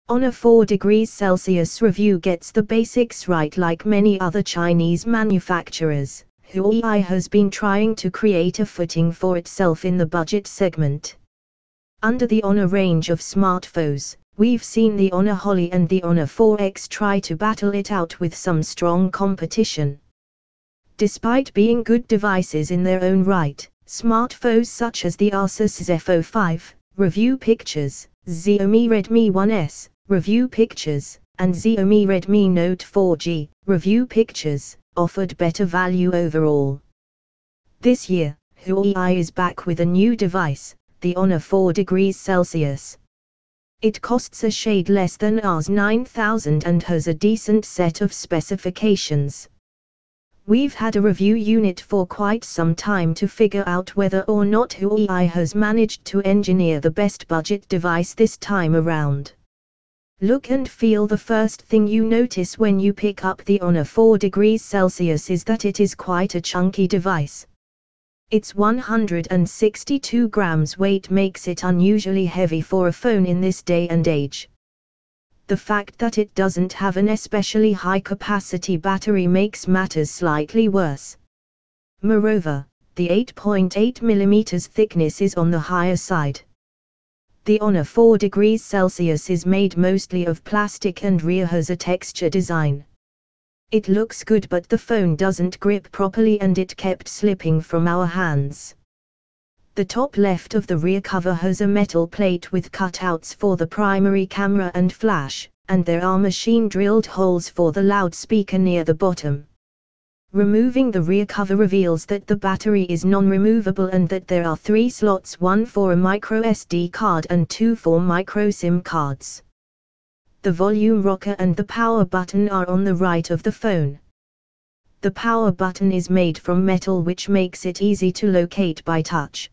On a 4 degrees Celsius review gets the basics right. Like many other Chinese manufacturers, Huawei has been trying to create a footing for itself in the budget segment. Under the Honor range of smartphones, we've seen the Honor Holly and the Honor 4X try to battle it out with some strong competition. Despite being good devices in their own right, smartphones such as the Asus Zenfone 5, review pictures, Xiaomi Redmi 1S, review pictures, and Xiaomi Redmi Note 4G, review pictures, offered better value overall. This year, Huawei is back with a new device, the Honor 4 degrees Celsius. It costs a shade less than Rs 9,000 and has a decent set of specifications. We've had a review unit for quite some time to figure out whether or not Huawei has managed to engineer the best budget device this time around. Look and feel. The first thing you notice when you pick up the Honor 4 degrees Celsius is that it is quite a chunky device. Its 162 grams weight makes it unusually heavy for a phone in this day and age. The fact that it doesn't have an especially high capacity battery makes matters slightly worse. Moreover, the 8.8mm thickness is on the higher side. The Honor 4 degrees Celsius is made mostly of plastic and rear has a texture design. It looks good, but the phone doesn't grip properly and it kept slipping from our hands. The top left of the rear cover has a metal plate with cutouts for the primary camera and flash, and there are machine-drilled holes for the loudspeaker near the bottom. Removing the rear cover reveals that the battery is non-removable and that there are 3 slots, 1 for a micro SD card and 2 for micro SIM cards. The volume rocker and the power button are on the right of the phone. The power button is made from metal, which makes it easy to locate by touch.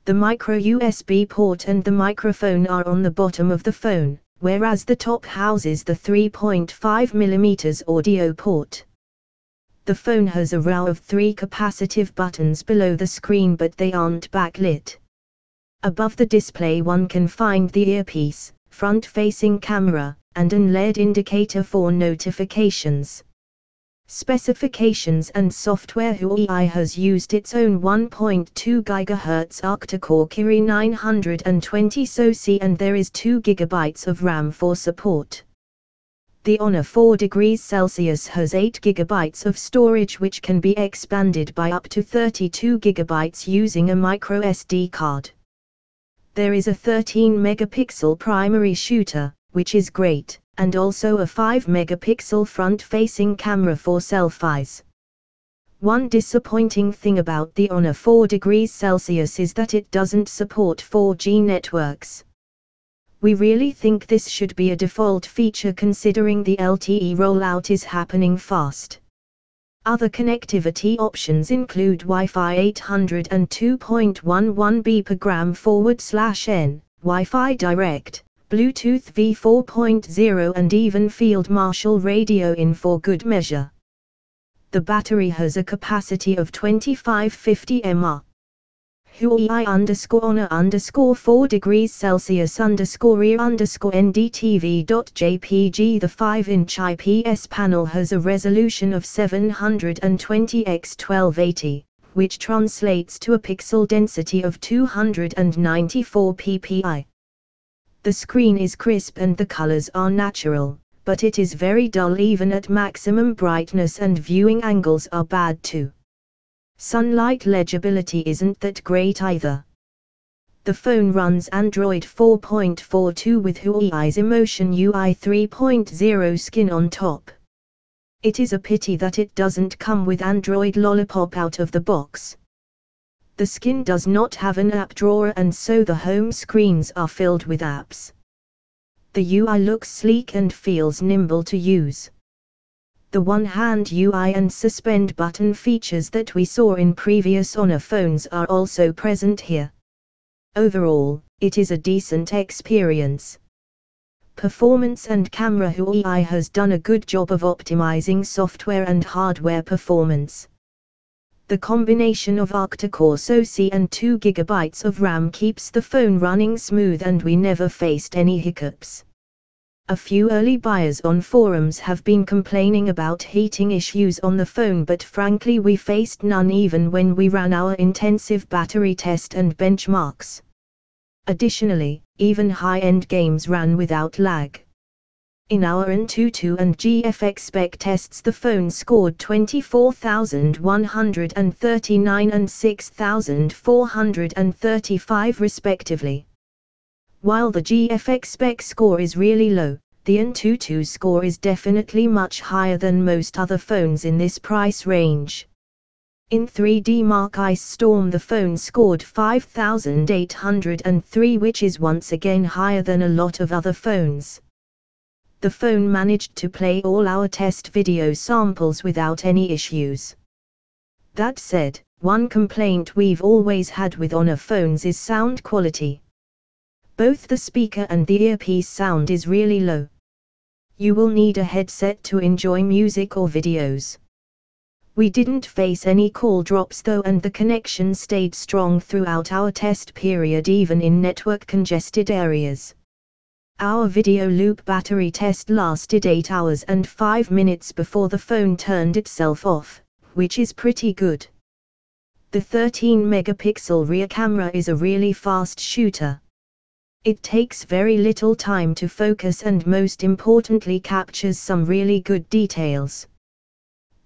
The micro USB port and the microphone are on the bottom of the phone, whereas the top houses the 3.5mm audio port. The phone has a row of 3 capacitive buttons below the screen, but they aren't backlit. Above the display one can find the earpiece, front-facing camera, and an LED indicator for notifications. Specifications and software: Huawei has used its own 1.2 GHz octa-core Kirin 920 SoC and there is 2 GB of RAM for support. The Honor 4 degrees Celsius has 8 GB of storage, which can be expanded by up to 32 GB using a micro SD card. There is a 13-megapixel primary shooter, which is great, and also a 5-megapixel front-facing camera for selfies. One disappointing thing about the Honor 4 degrees Celsius is that it doesn't support 4G networks. We really think this should be a default feature, considering the LTE rollout is happening fast. Other connectivity options include Wi-Fi 800 and 2.11 b/gram/n, Wi-Fi Direct, Bluetooth v4.0 and even Field Marshal radio in for good measure. The battery has a capacity of 2550 mAh. Huawei_Honor 4 degrees Celsius _rear_ndtv.jpg. The 5-inch IPS panel has a resolution of 720 x 1280, which translates to a pixel density of 294 ppi. The screen is crisp and the colors are natural, but it is very dull even at maximum brightness, and viewing angles are bad too. Sunlight legibility isn't that great either. The phone runs Android 4.42 with Huawei's Emotion UI 3.0 skin on top. It is a pity that it doesn't come with Android Lollipop out of the box. The skin does not have an app drawer, and so the home screens are filled with apps. The UI looks sleek and feels nimble to use. The one-hand UI and suspend button features that we saw in previous Honor phones are also present here. Overall, it is a decent experience. Performance and camera: Huawei has done a good job of optimizing software and hardware performance. The combination of octa-core SoC and 2 GB of RAM keeps the phone running smooth, and we never faced any hiccups. A few early buyers on forums have been complaining about heating issues on the phone, but frankly we faced none even when we ran our intensive battery test and benchmarks. Additionally, even high-end games ran without lag. In our Antutu and GFX spec tests, the phone scored 24,139 and 6,435 respectively. While the GFX spec score is really low, the Antutu score is definitely much higher than most other phones in this price range. In 3D Mark Ice Storm the phone scored 5,803, which is once again higher than a lot of other phones. The phone managed to play all our test video samples without any issues. That said, one complaint we've always had with Honor phones is sound quality. Both the speaker and the earpiece sound is really low. You will need a headset to enjoy music or videos. We didn't face any call drops though, and the connection stayed strong throughout our test period even in network congested areas. Our video loop battery test lasted 8 hours and 5 minutes before the phone turned itself off, which is pretty good. The 13-megapixel rear camera is a really fast shooter. It takes very little time to focus and most importantly captures some really good details.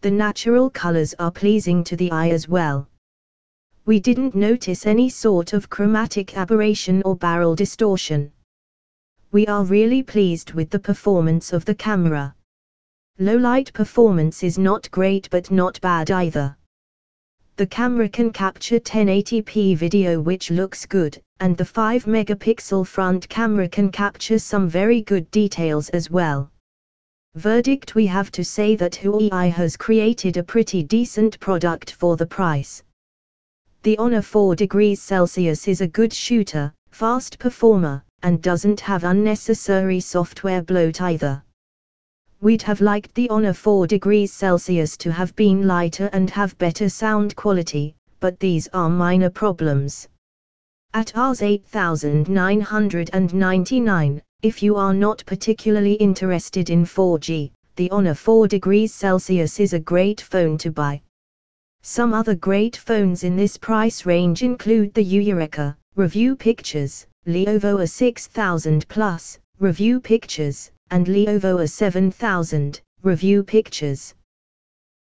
The natural colors are pleasing to the eye as well. We didn't notice any sort of chromatic aberration or barrel distortion. We are really pleased with the performance of the camera. Low light performance is not great but not bad either. The camera can capture 1080p video, which looks good, and the 5-megapixel front camera can capture some very good details as well. Verdict: we have to say that Huawei has created a pretty decent product for the price. The Honor 4°C is a good shooter, fast performer, and doesn't have unnecessary software bloat either. We'd have liked the Honor 4°C to have been lighter and have better sound quality, but these are minor problems. At Rs 8,999, if you are not particularly interested in 4G, the Honor 4°C is a great phone to buy. Some other great phones in this price range include the Eureka, Review Pictures, Lenovo A6000 Plus, Review Pictures, and Lenovo A7000, Review Pictures.